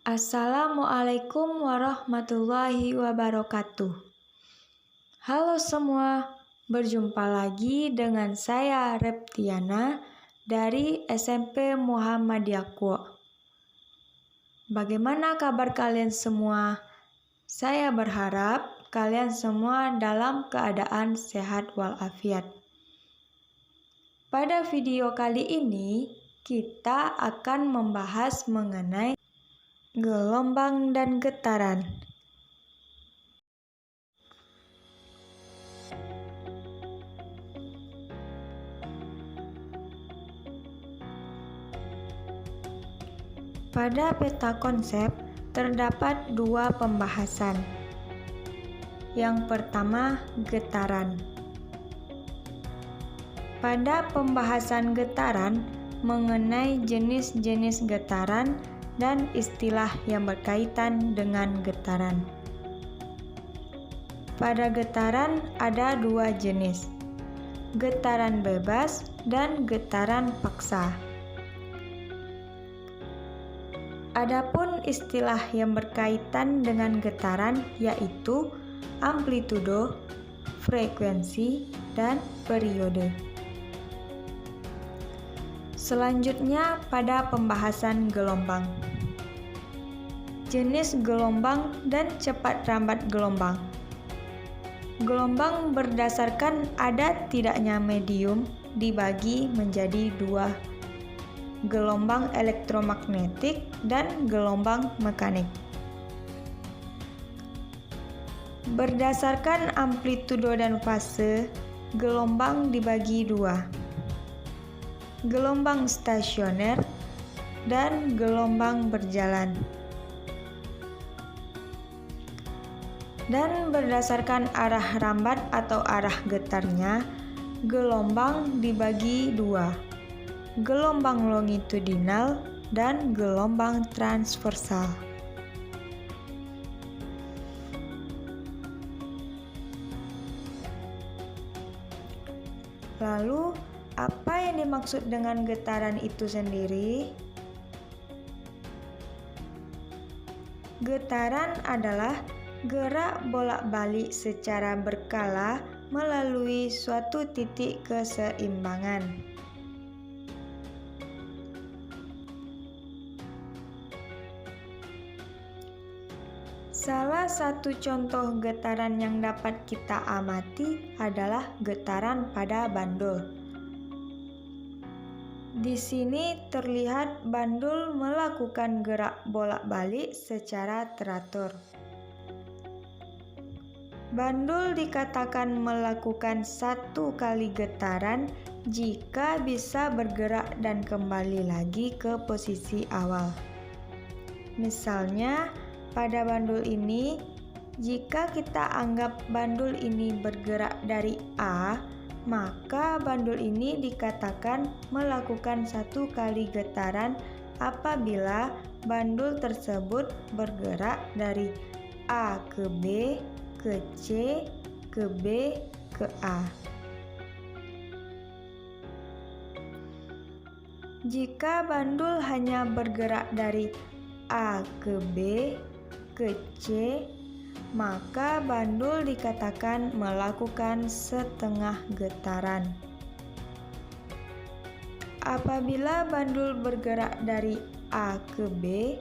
Assalamualaikum warahmatullahi wabarakatuh. Halo semua, berjumpa lagi dengan saya Reptiana dari SMP Muhammadiyah Kuo. Bagaimana kabar kalian semua? Saya berharap kalian semua dalam keadaan sehat walafiat. Pada video kali ini, kita akan membahas mengenai gelombang dan getaran. Pada peta konsep terdapat dua pembahasan. Yang pertama, getaran. Pada pembahasan getaran mengenai jenis-jenis getaran dan istilah yang berkaitan dengan getaran. Pada getaran ada dua jenis, getaran bebas dan getaran paksa. Adapun istilah yang berkaitan dengan getaran yaitu amplitudo, frekuensi, dan periode. Selanjutnya pada pembahasan gelombang. Jenis gelombang dan cepat rambat gelombang. Gelombang berdasarkan ada tidaknya medium dibagi menjadi dua, gelombang elektromagnetik dan gelombang mekanik. Berdasarkan amplitudo dan fase, gelombang dibagi dua, gelombang stasioner dan gelombang berjalan. Dan berdasarkan arah rambat atau arah getarnya, gelombang dibagi dua, gelombang longitudinal dan gelombang transversal. Lalu, apa yang dimaksud dengan getaran itu sendiri? Getaran adalah gerak bolak-balik secara berkala melalui suatu titik keseimbangan. Salah satu contoh getaran yang dapat kita amati adalah getaran pada bandul. Di sini terlihat bandul melakukan gerak bolak-balik secara teratur. Bandul dikatakan melakukan satu kali getaran jika bisa bergerak dan kembali lagi ke posisi awal. Misalnya, pada bandul ini, jika kita anggap bandul ini bergerak dari A, maka bandul ini dikatakan melakukan satu kali getaran apabila bandul tersebut bergerak dari A ke B, ke C, ke B, ke A. Jika bandul hanya bergerak dari A ke B, ke C, maka bandul dikatakan melakukan setengah getaran. Apabila bandul bergerak dari A ke B,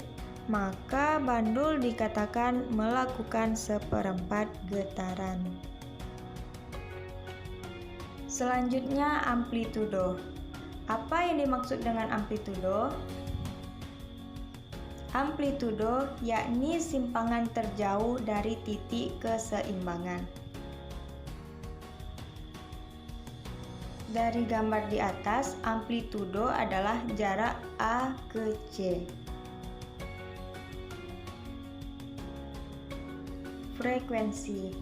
maka bandul dikatakan melakukan seperempat getaran. Selanjutnya, amplitudo. Apa yang dimaksud dengan amplitudo? Amplitudo yakni simpangan terjauh dari titik keseimbangan. Dari gambar di atas, amplitudo adalah jarak A ke C. Frekuensi.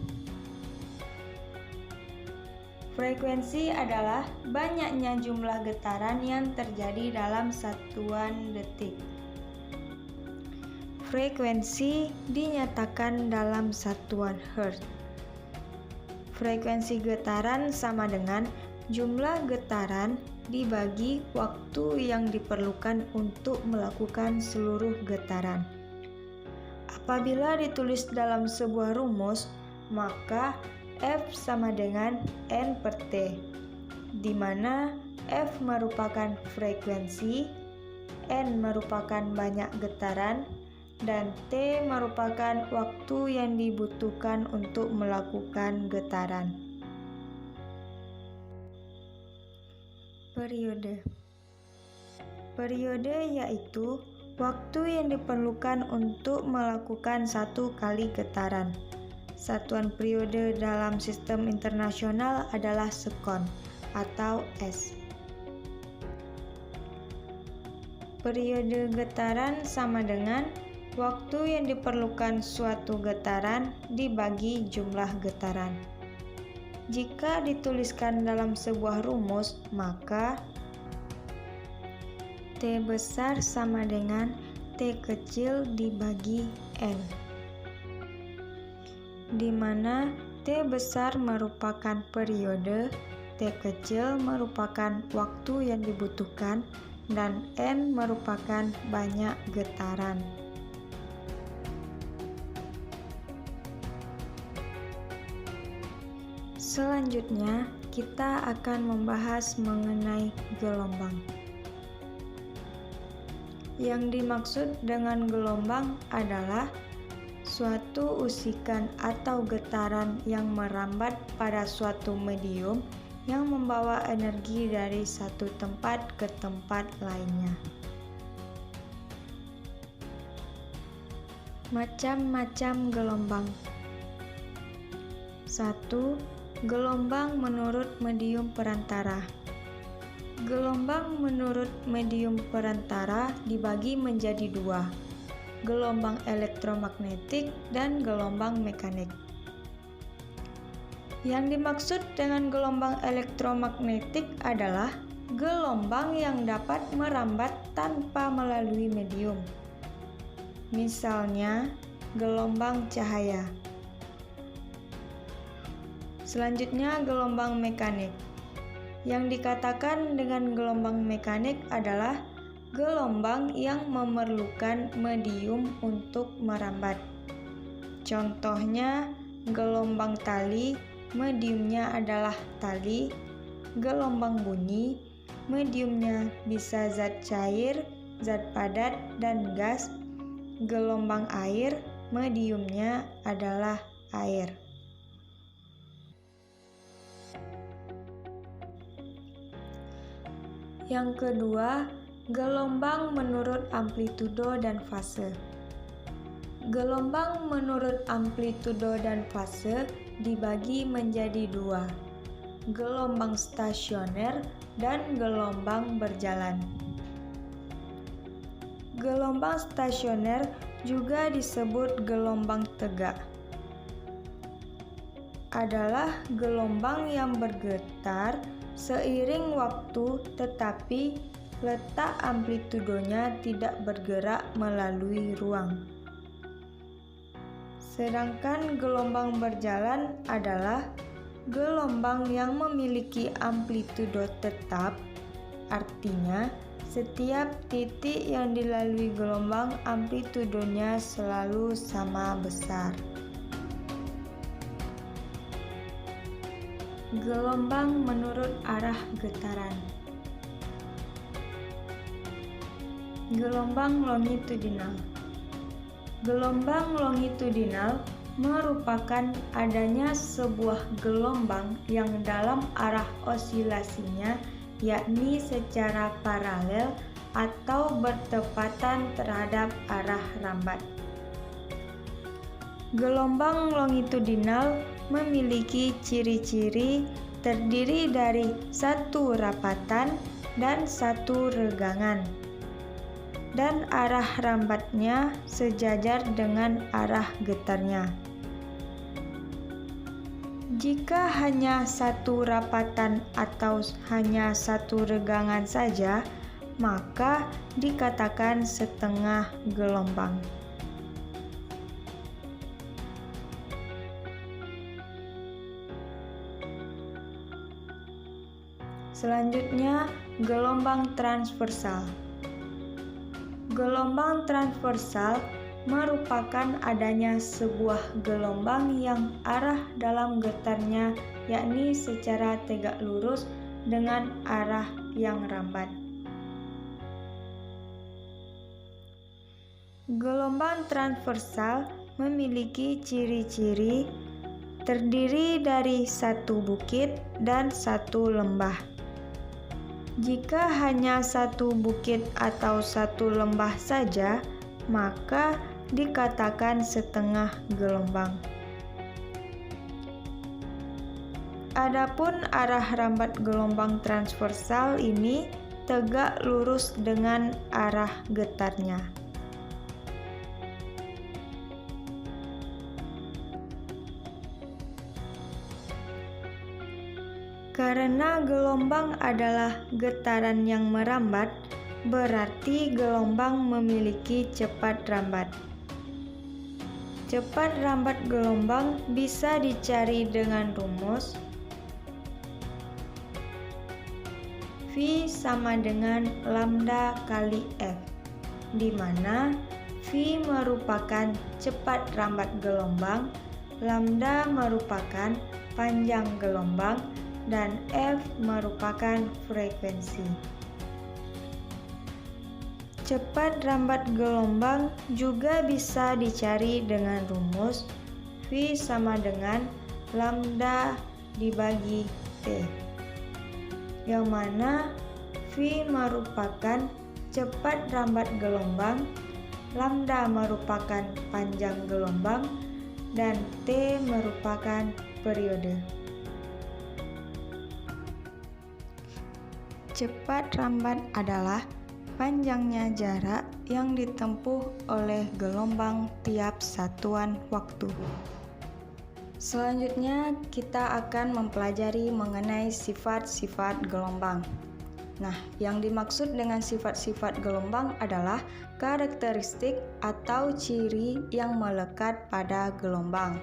Frekuensi adalah banyaknya jumlah getaran yang terjadi dalam satuan detik. Frekuensi dinyatakan dalam satuan Hertz. Frekuensi getaran sama dengan jumlah getaran dibagi waktu yang diperlukan untuk melakukan seluruh getaran. Apabila ditulis dalam sebuah rumus, maka F sama dengan N per T, di mana F merupakan frekuensi, N merupakan banyak getaran, dan T merupakan waktu yang dibutuhkan untuk melakukan getaran. Periode. Periode yaitu waktu yang diperlukan untuk melakukan satu kali getaran. Satuan periode dalam sistem internasional adalah sekon atau S. Periode getaran sama dengan waktu yang diperlukan suatu getaran dibagi jumlah getaran. Jika dituliskan dalam sebuah rumus, maka T besar sama dengan T kecil dibagi N, di mana T besar merupakan periode, T kecil merupakan waktu yang dibutuhkan, dan N merupakan banyak getaran. Selanjutnya, kita akan membahas mengenai gelombang. Yang dimaksud dengan gelombang adalah suatu usikan atau getaran yang merambat pada suatu medium yang membawa energi dari satu tempat ke tempat lainnya. Macam-macam gelombang. 1. Gelombang menurut medium perantara. Gelombang menurut medium perantara dibagi menjadi dua, gelombang elektromagnetik dan gelombang mekanik. Yang dimaksud dengan gelombang elektromagnetik adalah gelombang yang dapat merambat tanpa melalui medium. Misalnya, gelombang cahaya. Selanjutnya, gelombang mekanik. Yang dikatakan dengan gelombang mekanik adalah gelombang yang memerlukan medium untuk merambat. Contohnya, gelombang tali, mediumnya adalah tali. Gelombang bunyi, mediumnya bisa zat cair, zat padat, dan gas. Gelombang air, mediumnya adalah air. Yang kedua, gelombang menurut amplitudo dan fase. Gelombang menurut amplitudo dan fase dibagi menjadi dua, gelombang stasioner dan gelombang berjalan. Gelombang stasioner juga disebut gelombang tegak. Adalah gelombang yang bergetar seiring waktu tetapi letak amplitudonya tidak bergerak melalui ruang. Sedangkan gelombang berjalan adalah gelombang yang memiliki amplitudo tetap, artinya setiap titik yang dilalui gelombang amplitudonya selalu sama besar. Gelombang menurut arah getaran. Gelombang longitudinal. Gelombang longitudinal merupakan adanya sebuah gelombang yang dalam arah osilasinya yakni secara paralel atau bertepatan terhadap arah rambat. Gelombang longitudinal memiliki ciri-ciri terdiri dari satu rapatan dan satu regangan, dan arah rambatnya sejajar dengan arah getarnya. Jika hanya satu rapatan atau hanya satu regangan saja, maka dikatakan setengah gelombang. Selanjutnya, gelombang transversal. Gelombang transversal merupakan adanya sebuah gelombang yang arah dalam getarnya yakni secara tegak lurus dengan arah yang rambat. Gelombang transversal memiliki ciri-ciri terdiri dari satu bukit dan satu lembah. Jika hanya satu bukit atau satu lembah saja, maka dikatakan setengah gelombang. Adapun arah rambat gelombang transversal ini tegak lurus dengan arah getarnya. Karena gelombang adalah getaran yang merambat, berarti gelombang memiliki cepat rambat. Cepat rambat gelombang bisa dicari dengan rumus V sama dengan lambda kali F, di mana V merupakan cepat rambat gelombang, lambda merupakan panjang gelombang, dan F merupakan frekuensi. Cepat rambat gelombang juga bisa dicari dengan rumus V sama dengan lambda dibagi T, yang mana V merupakan cepat rambat gelombang, lambda merupakan panjang gelombang, dan T merupakan periode. Cepat rambat adalah panjangnya jarak yang ditempuh oleh gelombang tiap satuan waktu. Selanjutnya, kita akan mempelajari mengenai sifat-sifat gelombang. Nah, yang dimaksud dengan sifat-sifat gelombang adalah karakteristik atau ciri yang melekat pada gelombang.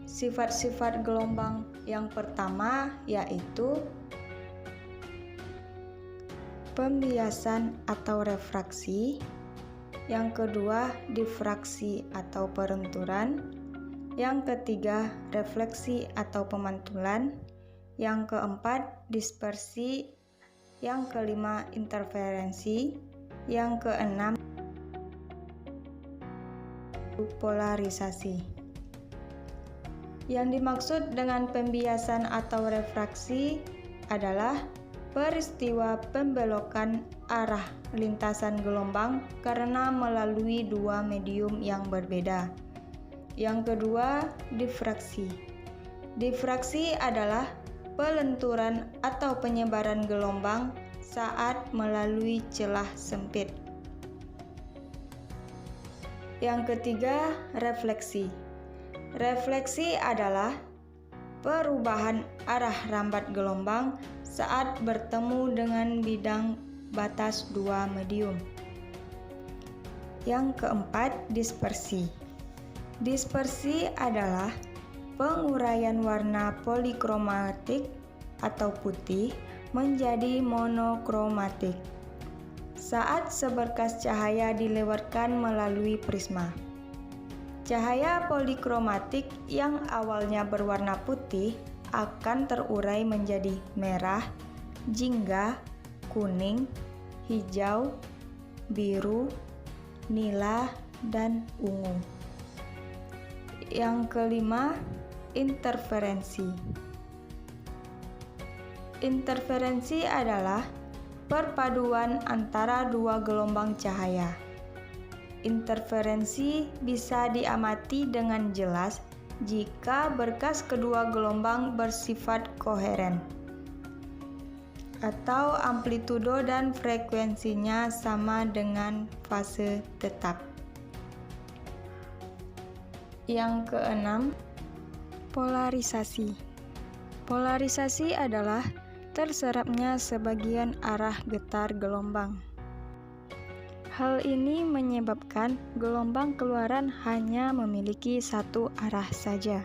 Sifat-sifat gelombang yang pertama yaitu pembiasan atau refraksi, yang kedua difraksi atau perenturan, yang ketiga refleksi atau pemantulan, yang keempat dispersi, yang kelima interferensi, yang keenam polarisasi. Yang dimaksud dengan pembiasan atau refraksi adalah peristiwa pembelokan arah lintasan gelombang karena melalui dua medium yang berbeda. Yang kedua, difraksi. Difraksi adalah pelenturan atau penyebaran gelombang saat melalui celah sempit. Yang ketiga, refleksi. Refleksi adalah perubahan arah rambat gelombang saat bertemu dengan bidang batas dua medium. Yang keempat, dispersi. Dispersi adalah penguraian warna polikromatik atau putih menjadi monokromatik saat seberkas cahaya dilewatkan melalui prisma. Cahaya polikromatik yang awalnya berwarna putih akan terurai menjadi merah, jingga, kuning, hijau, biru, nila, dan ungu. Yang kelima, interferensi. Interferensi adalah perpaduan antara dua gelombang cahaya. Interferensi bisa diamati dengan jelas jika berkas kedua gelombang bersifat koheren atau amplitudo dan frekuensinya sama dengan fase tetap. Yang keenam, polarisasi. Polarisasi adalah terserapnya sebagian arah getar gelombang. Hal ini menyebabkan gelombang keluaran hanya memiliki satu arah saja.